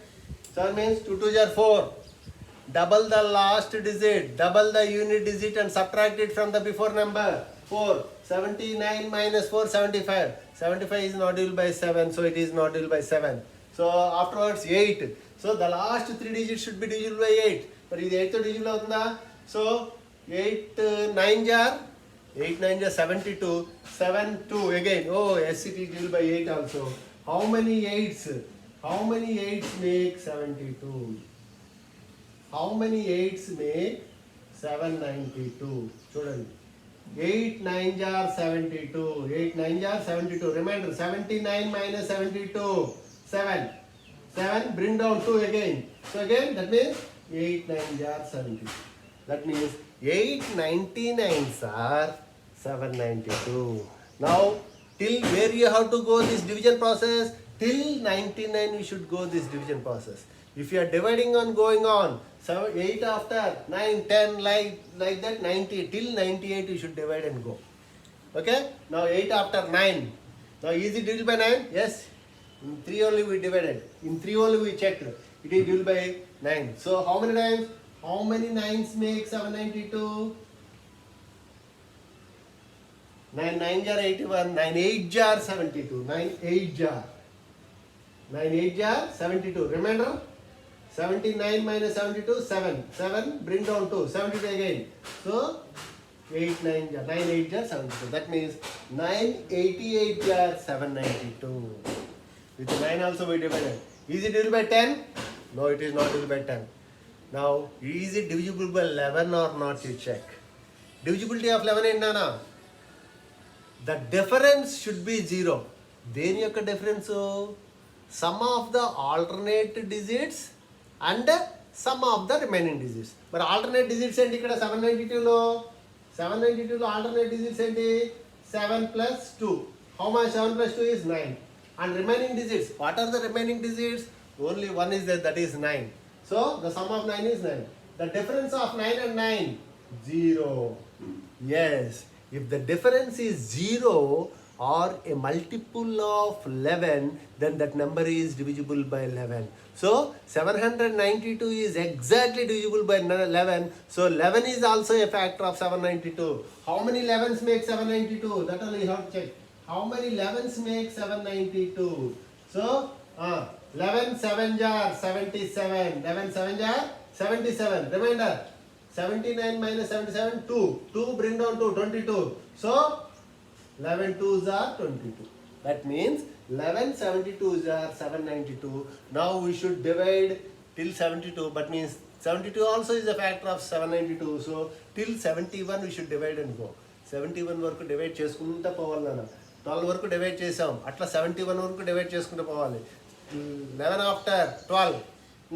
7 means 2 2's are 4. Double the last digit, double the unit digit and subtract it from the before number. 4. 79 minus 4, 75. 75 is not divisible by 7, so it is not divisible by 7. So afterwards 8. So the last 3 digits should be divisible by 8. But is 8 to divisible avutunda? So 8 9 are 8 9 are 72. 7 2 again. Oh, yes, it is divisible by 8 also. How many 8's? How many 8's make 72? How many 8's make 792? Children. 8 9 are 72. 8 9 are 72. Remember 79 minus 72. 7. 7 bring down 2 again. So again that means 8 9 are 70. That means 8 99's are 792. Now till where you have to go this division process? till 99 we should go this division process. If you are dividing on going on, 8 after 9, 10 like that, 90 till 98 you should divide and go. Okay? Now 8 after 9. Now is it divisible by 9? Yes. In 3 only we divided. In 3 only we checked. It is divisible by 9. So how many times? How many 9s make 792? 9 9 jar 81, 9 8 jar 72, 9 8 jar. 9 8 jar 72. Remember? 79 minus 72, 7. 7 bring down 2. 72 again. So 8 9 jar, 9 8 jar 72. That means 988 jar 792. With 9 also we divided. Is it divisible by 10? No, it is not divisible by 10. Now, is it divisible by 11 or not? You check. Divisibility of 11 is nana. The difference should be 0. Deni yokka difference? Sum of the alternate digits and sum of the remaining digits. But alternate digits enti ikkada 792 lo. 792 lo alternate digits enti 7 plus 2. How much 7 plus 2 is 9. And remaining digits. What are the remaining digits? Only one is there, that is 9. So the sum of 9 is 9. The difference of 9 and 9, 0. Yes. If the difference is 0 or a multiple of 11, then that number is divisible by 11. So 792 is exactly divisible by 11. So 11 is also a factor of 792. How many 11s make 792? That only you have to check. How many 11s make 792? So 11 7 jar 77. 11 7 jar 77. Remainder 79 minus 77 2. 2 bring down to 22. So 11 2s are 22. That means 11 72s are 792. Now we should divide till 72. But means 72 also is a factor of 792. So till 71 we should divide and go. 71 వరకు divide చేసుకుంటూ పోవాలి నాన్న. 12 వరకు divide చేసాం. అట్లా 71 వరకు divide చేసుకుంటూ పోవాలి. 11 after 12.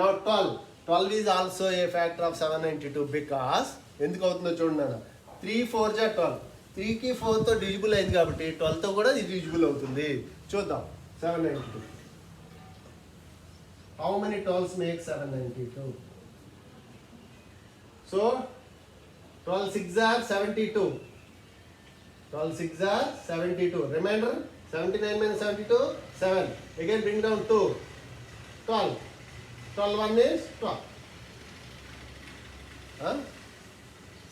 Now 12. 12 is also a factor of 792 because ఎందుకు అవుతుందో చూడండి నాన్న. 3 4 జా 12. 3 కి 4 తో డివిజిబుల్ అయింది కాబట్టి 12 తో కూడా ఇది డివిజిబుల్ అవుతుంది. చూద్దాం 792. How many 12s make 792? So 12 6 are 72. 12 6 are 72. Remainder 79 minus 72, 7. Again bring down 2. 12. 12 1 is 12.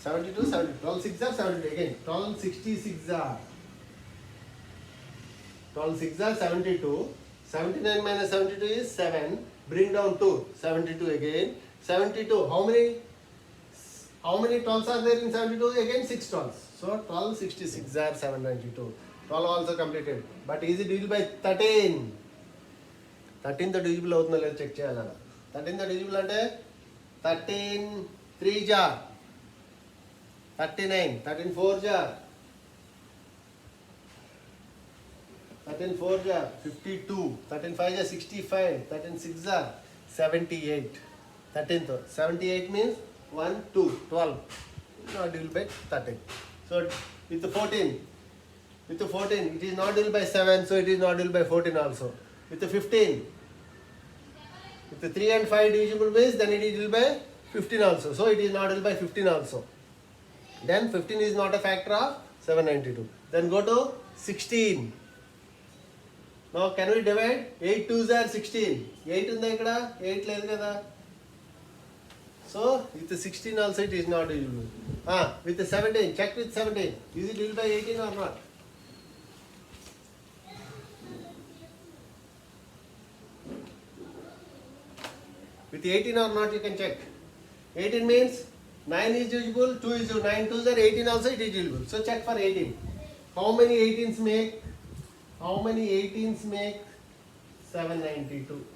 72, 70. 12 6 are 72. Again 12 66 are. 12 6 are 72. 79 minus 72 is 7. Bring down 2. 72 again. 72. How many 12s are there in 72? Again 6 12s. So 12 66 are 792. 12 also completed. But is it divisible by 13? 13 తో divisible అవుతుందో లేదో check చేయాలన్న. 13 తో divisible అంటే 13 3 జా 39. 13 4 జా 13 4 జా 52. 13 5 జా 65. 13 6 జా 78. 13 తో 78 means 1 2 12. Not divisible by 13. So with the 14. With the 14, it is not divisible by 7, so it is not divisible by 14 also. With the 15, with the 3 and 5 divisible ways, then it is divisible by 15 also. So it is not divisible by 15 also. Then 15 is not a factor of 792. Then go to 16. Now can we divide? 8 2s are 16. 8 unda ikkada 8 ledhu kada. So with the 16 also it is not divisible. With the 17, check with 17. Is it divisible by 18 or not? With 18 or not you can check. 18 means 9 is divisible, 2 is divisible. 9 2s are 18 also it is divisible. So check for 18. How many 18s make? How many 18s make 792?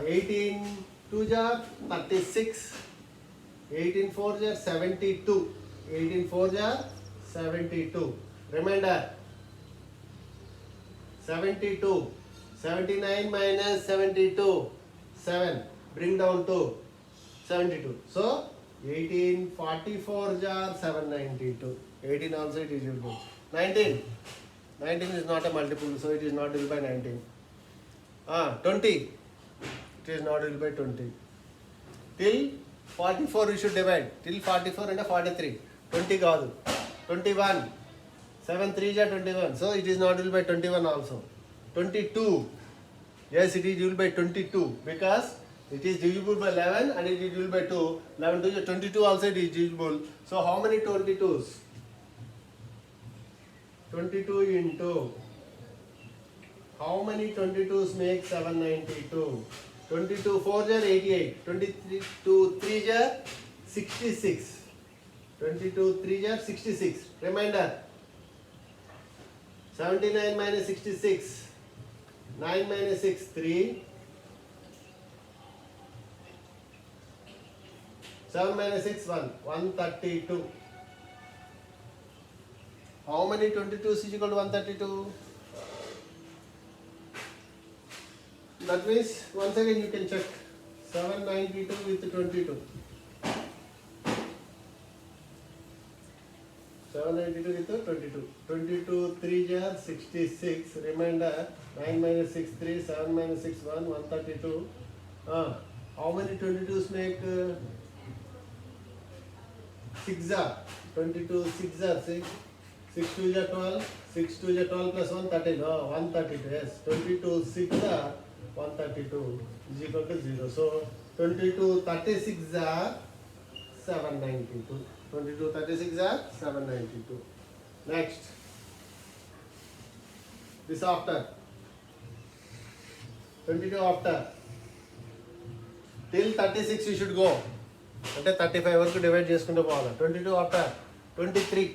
18 2 jar 36. 18 4 jar 72. 18 4 jar 72. Remainder 72. 79 minus 72. 7. Bring down to 72. So 18 44 jar 792. 18 also it is divisible. 19. 19 is not a multiple, so it is not divisible by 19. 20. It is not divisible by 20. Till 44 we should divide. Till 44 and 43. 20 కాదు. 21. 7 3s are 21. So it is not divisible by 21 also. 22. Yes, it is divisible by 22 because it is divisible by 11 and it is divisible by 2. 11 to 22 also it is divisible. So how many 22s? 22 into how many 22s make 792? 22 4s are 88. 22 3s are 66. 22 3s are 66. Reminder. 79 minus 66. 9 minus 6 3. 7 minus 6 1. 132. How many 22s is equal to 132? That means once again you can check 792 with 22. 792 with 22. 22 3s are 66. Remainder 9 minus 6 3. 7 minus 6 1. 132. How many 22s make 6 are? 22 6 are 6. 6 2 is 12. 6 2 is 12 plus 1 13. 132. Yes. 22 6 are 132 is equal to 0. So 22 36 are 792. 22 36 are 792. Next. This after. 22 after. Till 36 you should go. అంటే 35 వరకు divide చేసుకుంటూ పోవాలి. 22 after. 23.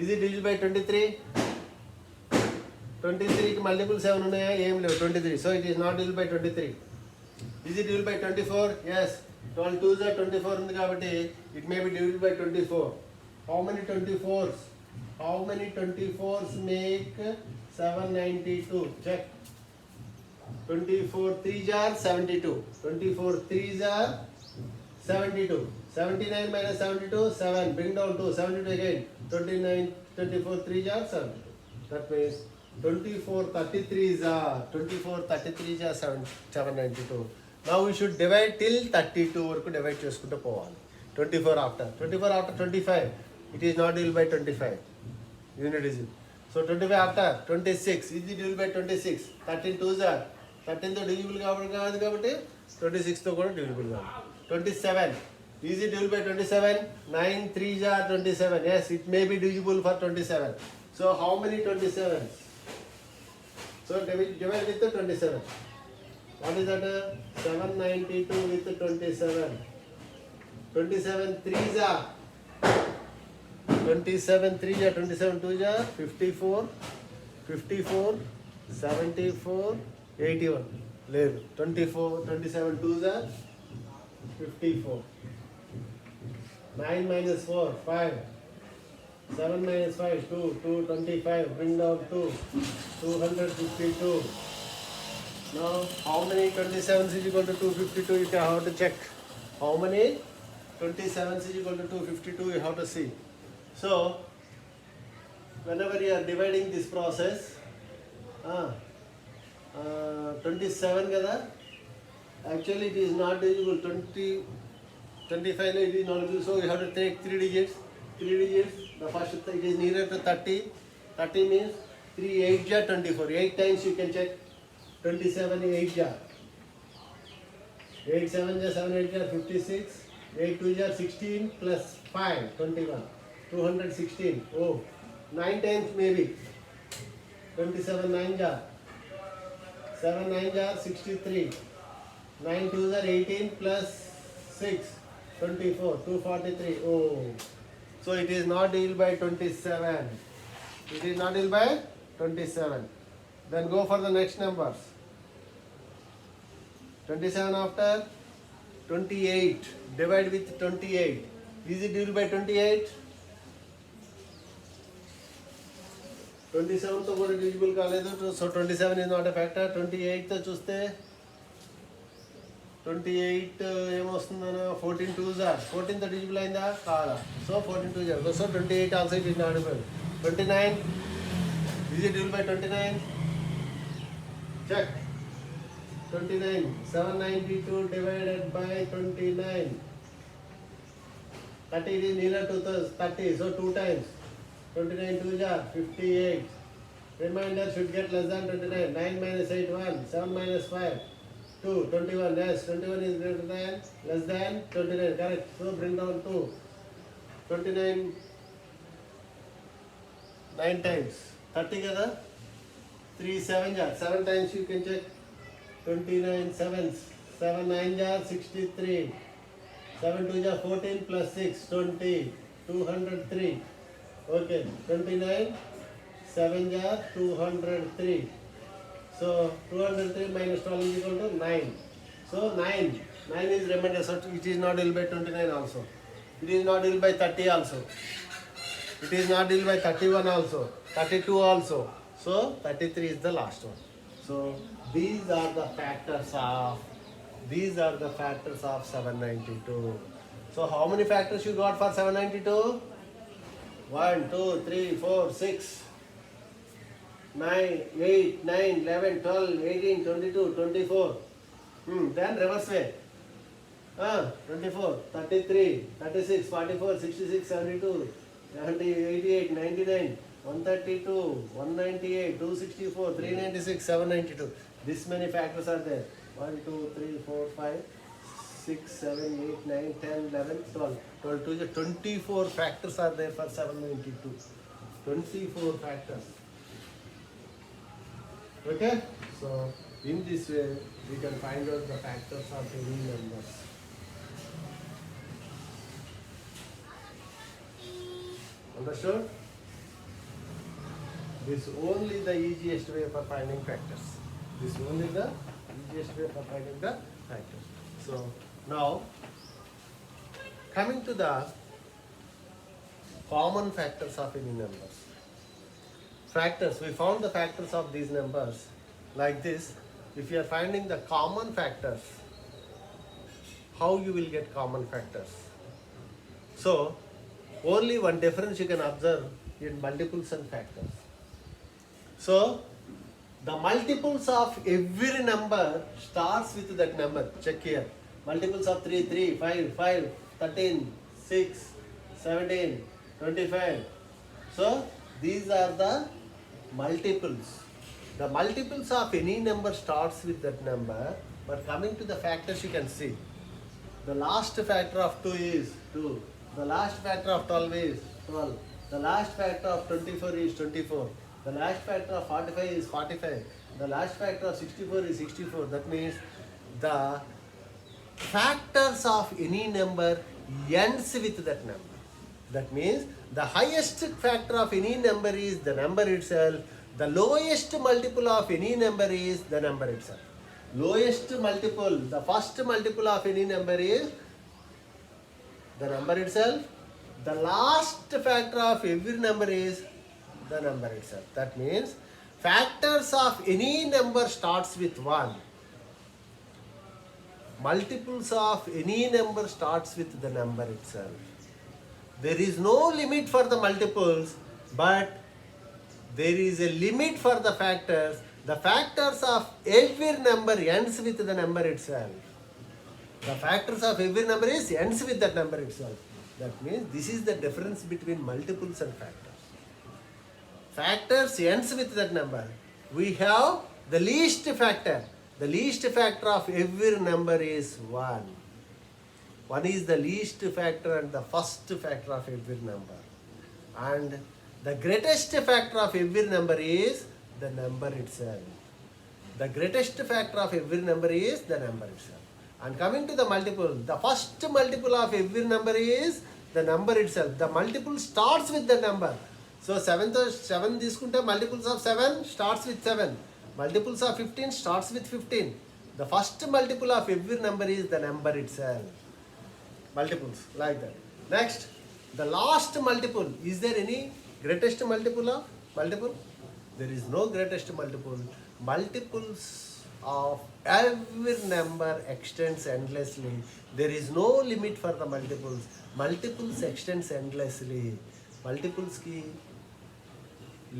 Is it divisible by 23? 23 కి multiple 7 ఉన్నాయా? ఏం లేవు. 23. So it is not divisible by 23. Is it divisible by 24? Yes. 12 2s are 24 ఉంది కాబట్టి it may be divisible by 24. How many 24s? How many 24s make 792? Check. 24 3s are 72. 24 3s are 72. 79 minus 72 7. Bring down 2. 72 again. 29 24 3s are 72. That means 24 33s are 792. Now we should divide till 32 వరకు divide చేసుకుంటూ పోవాలి. 24 after 25 it is not divisible by 25. Unit is it. So 25 after 26 is it divisible by 26. 13 2s are 13 తో divisible కాదు కాబట్టి 26 తో కూడా divisible కాదు. 27 is it divisible by 27? 9 3s are 27. Yes, it may be divisible for 27. So how many 27s? So divide with the 27. What is that? 792 with 27. 27 3s are 27 3s are 27 2s are 54 74 81. లేదు 27 2s are 54. 9 minus 4 5. 7 minus 5 2. 2 25. Bring down 2. 252. Now how many 27s is equal to 252? You have to check. How many 27s is equal to 252? You have to see. So whenever you are dividing this process 27 kada, actually it is not divisible. 25 it is not divisible, so you have to take 3 digits. The first it is nearer to 30. 30 means 3 8 ja 24. 8 times you can check. 27 8 ja 8 7 ja 7 8 ja 56. 8 2 ja 16 plus 5 21. 216. Oh, 9 times maybe. 27 9 ja 7 9 ja 63. 9 2s are 18 plus 6 24. 243. Oh, so it is not divisible by 27. It is not divisible by 27. Then go for the next numbers. 27 after 28. Divide with 28. Is it divisible by 28? 27 తో కూడా divisible కాలేదు. So 27 is not a factor. 28 తో చూస్తే 28 ఏమొస్తుందన్నా 14 2s are 14 తో divisible అయిందా కాదా? So 14 2s are. So 28 also it is not divisible. 29 Is it divisible by 29? Check. 29. 792 divided by 29. 30 is nearer to 30, so 2 times. 29 2 are 58. Remainder should get less than 29. 9 minus 8, 1. 7 minus 5, 2. 21, yes. 21 is greater than, less than 29, correct. So bring down 2. 29, 9 times. 30 together. 3 7 are. 7 times you can check. 29 sevens. 7 9 are 63. 7 2 are 14 plus 6, 20. 203. Okay. 29. 7 are 203. So 203 minus 12 is equal to 9. So 9. 9 is remainder. So it is not divisible by 29 also. It is not divisible by 30 also. It is not divisible by 31 also. 32 also. So 33 is the last one. So these are the factors of 792. So how many factors you got for 792? 1, 2, 3, 4, 6, 9, 8, 9, 11, 12, 18, 22, 24. Then reverse way. 24, 33, 36, 44, 66, 72, 70, 88, 99, 132, 198, 264, 396, 792. This many factors are there. 1, 2, 3, 4, 5, 6, 7, 8, 9, 10, 11, 12. 12 to 24 factors are there for 792. 24 factors. Okay? So, in this way, we can find out the factors of any numbers. Understood? This is only the easiest way for finding factors. This is only the easiest way for finding the factors. So, now, coming to the common factors of any numbers. Factors, we found the factors of these numbers like this. If you are finding the common factors, how you will get common factors? So, only one difference you can observe in multiples and factors. So, the multiples of every number starts with that number. Check here. Multiples of 3, 3, 5, 5, 13, 6, 17, 25. So, these are the multiples. The multiples of any number starts with that number, but coming to the factors you can see. The last factor of 2 is 2. The last factor of 12 is 12. The last factor of 24 is 24. The last factor of 45 is 45. The last factor of 64 is 64. That means the factors of any number ends with that number. That means the highest factor of any number is the number itself. The lowest multiple of any number is the number itself. Lowest multiple, the first multiple of any number is the number itself. The last factor of every number is the number itself. That means factors of any number starts with 1. Multiples of any number starts with the number itself. There is no limit for the multiples, but there is a limit for the factors. The factors of every number ends with the number itself. The factors of every number ends with that number itself. That means this is the difference between multiples and factors. Factors ends with that number. We have the least factor. The least factor of every number is 1. 1 is the least factor and the first factor of every number. And the greatest factor of every number is the number itself. The greatest factor of every number is the number itself. And coming to the multiple, the first multiple of every number is the number itself. The multiple starts with the number. So 7 తీసుకుంటే multiples of 7 starts with 7. Multiples of 15 starts with 15. The first multiple of every number is the number itself. Multiples like that. Next, the last multiple. Is there any greatest multiple of multiple? There is no greatest multiple. Multiples of every number extends endlessly. There is no limit for the multiples. Multiples extends endlessly. Multiples ki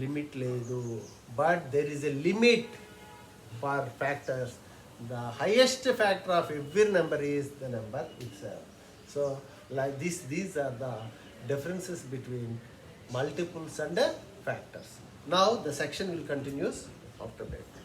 limit లేదు, but there is a limit for factors. The highest factor of every number is the number itself. So like this, these are the differences between multiples and factors. Now the section will continues after that.